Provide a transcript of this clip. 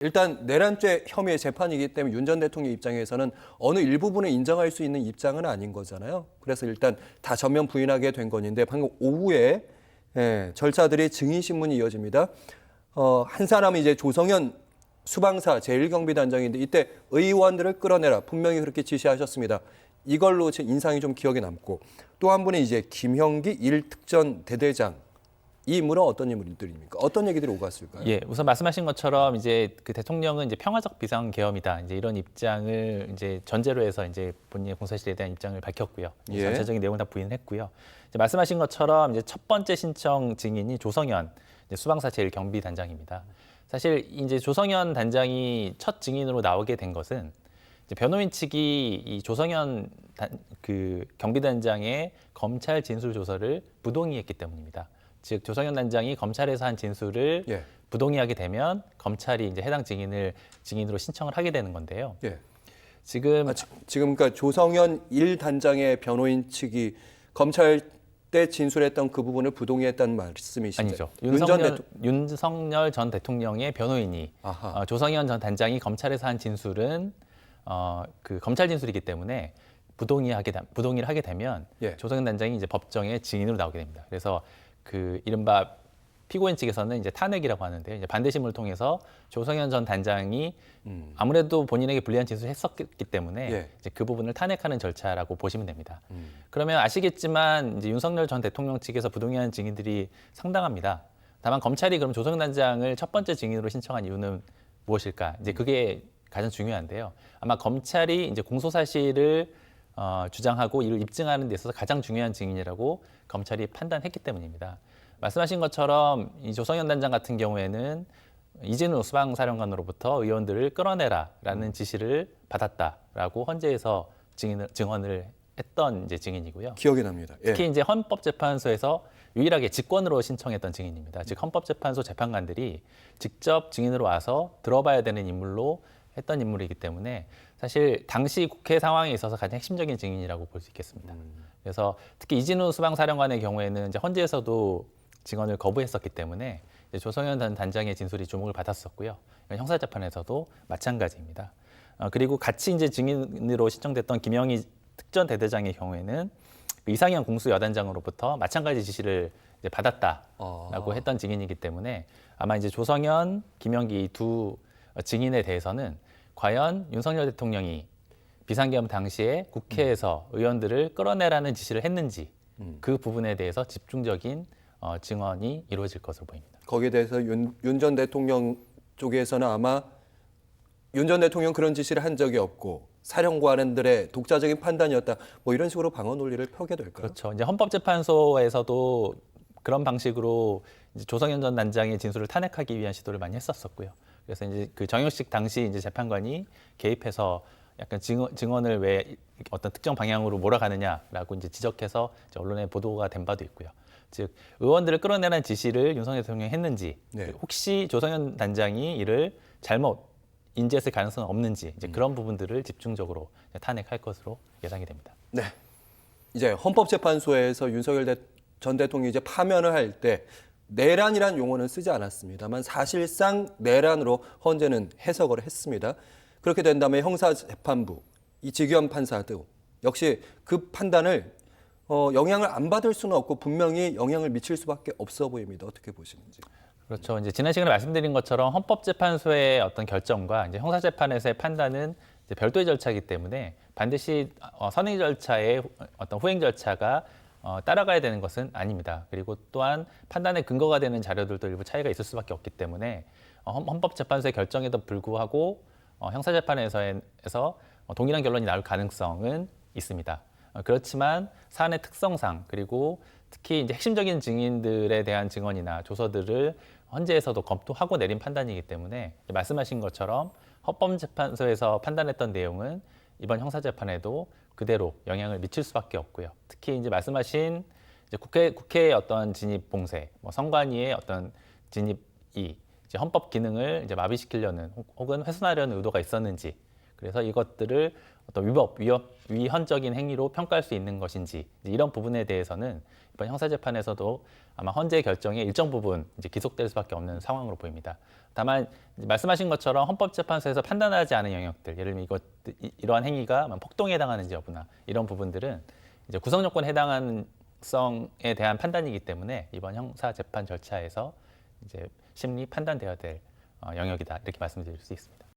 일단 내란죄 혐의의 재판이기 때문에 윤 전 대통령 입장에서는 어느 일부분을 인정할 수 있는 입장은 아닌 거잖아요. 그래서 일단 다 전면 부인하게 된 건인데 방금 오후에 절차들이 증인신문이 이어집니다. 한 사람이 이제 조성현 수방사 제1경비단장인데 이때 의원들을 끌어내라 분명히 그렇게 지시하셨습니다. 이걸로 제 인상이 좀 기억에 남고 또 한 분이 이제 김형기 1특전 대대장. 이 인물은 어떤 인물들입니까? 어떤 얘기들이 오갔을까요? 예, 우선 말씀하신 것처럼 이제 그 대통령은 이제 평화적 비상계엄이다. 이제 이런 입장을 이제 전제로 해서 이제 본인의 공사실에 대한 입장을 밝혔고요. 예. 전체적인 내용을 다 부인했고요. 이제 말씀하신 것처럼 이제 첫 번째 신청 증인이 조성현 이제 수방사 제1경비단장입니다. 사실 이제 조성현 단장이 첫 증인으로 나오게 된 것은 이제 변호인 측이 이 조성현 그 경비단장의 검찰 진술 조서를 부동의했기 때문입니다. 즉 조성현 단장이 검찰에서 한 진술을 예. 부동의하게 되면 검찰이 이제 해당 증인을 증인으로 신청을 하게 되는 건데요. 예. 지금 지금 그러니까 조성현 1단장의 변호인 측이 검찰 때 진술했던 그 부분을 부동의했다는 말씀이시죠? 아니죠. 윤전 윤석열 전 대통령의 변호인이 조성현 전 단장이 검찰에서 한 진술은 그 검찰 진술이기 때문에 부동의를 하게 되면 예. 조성현 단장이 이제 법정에 증인으로 나오게 됩니다. 그래서 그 이른바 피고인 측에서는 이제 탄핵이라고 하는데요. 이제 반대심을 통해서 조성현 전 단장이 아무래도 본인에게 불리한 진술을 했었기 때문에 예. 이제 그 부분을 탄핵하는 절차라고 보시면 됩니다. 그러면 아시겠지만 이제 윤석열 전 대통령 측에서 부동의한 증인들이 상당합니다. 다만 검찰이 그럼 조성현 단장을 첫 번째 증인으로 신청한 이유는 무엇일까? 이제 그게 가장 중요한데요. 아마 검찰이 이제 공소 사실을 주장하고 이를 입증하는 데 있어서 가장 중요한 증인이라고 검찰이 판단했기 때문입니다. 말씀하신 것처럼 이 조성현 단장 같은 경우에는 이진우 수방사령관으로부터 의원들을 끌어내라라는 지시를 받았다라고 헌재에서 증언을 했던 이제 증인이고요. 기억이 납니다. 예. 특히 이제 헌법재판소에서 유일하게 직권으로 신청했던 증인입니다. 즉 헌법재판소 재판관들이 직접 증인으로 와서 들어봐야 되는 인물로 했던 인물이기 때문에 사실 당시 국회 상황에 있어서 가장 핵심적인 증인이라고 볼 수 있겠습니다. 그래서 특히 이진우 수방사령관의 경우에는 이제 헌재에서도 증언을 거부했었기 때문에 이제 조성현 단장의 진술이 주목을 받았었고요. 형사재판에서도 마찬가지입니다. 그리고 같이 이제 증인으로 신청됐던 김영희 특전 대대장의 경우에는 그 이상현 공수여단장으로부터 마찬가지 지시를 이제 받았다라고 했던 증인이기 때문에 아마 이제 조성현, 김영기 두 증인에 대해서는 과연 윤석열 대통령이 비상계엄 당시에 국회에서 의원들을 끌어내라는 지시를 했는지 그 부분에 대해서 집중적인 증언이 이루어질 것으로 보입니다. 거기에 대해서 윤 전 대통령 쪽에서는 아마 윤 전 대통령 그런 지시를 한 적이 없고 사령관들의 독자적인 판단이었다. 뭐 이런 식으로 방어 논리를 펴게 될까요? 그렇죠. 이제 헌법재판소에서도 그런 방식으로 이제 조성현 전 단장의 진술을 탄핵하기 위한 시도를 많이 했었었고요. 그래서 이제 그 정영식 당시 이제 재판관이 개입해서 약간 증언을 왜 어떤 특정 방향으로 몰아가느냐라고 이제 지적해서 이제 언론에 보도가 된 바도 있고요. 즉 의원들을 끌어내라는 지시를 윤석열 대통령이 했는지 네. 혹시 조성현 단장이 이를 잘못 인지했을 가능성은 없는지 이제 그런 부분들을 집중적으로 탄핵할 것으로 예상이 됩니다. 네. 이제 헌법재판소에서 윤석열 전 대통령이 이제 파면을 할 때 내란이란 용어는 쓰지 않았습니다만 사실상 내란으로 헌재는 해석을 했습니다. 그렇게 된다면 형사재판부, 이 지기현 판사도 역시 그 판단을 영향을 안 받을 수는 없고 분명히 영향을 미칠 수밖에 없어 보입니다. 어떻게 보시는지. 그렇죠. 이제 지난 시간에 말씀드린 것처럼 헌법재판소의 어떤 결정과 이제 형사재판에서의 판단은 이제 별도의 절차이기 때문에 반드시 선행 절차의 어떤 후행 절차가 따라가야 되는 것은 아닙니다. 그리고 또한 판단의 근거가 되는 자료들도 일부 차이가 있을 수밖에 없기 때문에 헌법재판소의 결정에도 불구하고 형사재판에서 동일한 결론이 나올 가능성은 있습니다. 그렇지만 사안의 특성상 그리고 특히 이제 핵심적인 증인들에 대한 증언이나 조서들을 헌재에서도 검토하고 내린 판단이기 때문에 말씀하신 것처럼 헌법재판소에서 판단했던 내용은 이번 형사재판에도 그대로 영향을 미칠 수밖에 없고요. 특히 이제 말씀하신 이제 국회의 어떤 진입 봉쇄, 선관위의 어떤 진입이 이제 헌법 기능을 이제 마비시키려는 혹은 훼손하려는 의도가 있었는지, 그래서 이것들을 어떤 위헌적인 행위로 평가할 수 있는 것인지 이런 부분에 대해서는 이번 형사재판에서도 아마 헌재 결정의 일정 부분 이제 기속될 수밖에 없는 상황으로 보입니다. 다만 말씀하신 것처럼 헌법재판소에서 판단하지 않은 영역들, 예를 들면 이러한 행위가 폭동에 해당하는지 여부나 이런 부분들은 이제 구성 요건에 해당하는 성에 대한 판단이기 때문에 이번 형사 재판 절차에서 이제 심리 판단되어야 될 영역이다 이렇게 말씀드릴 수 있습니다.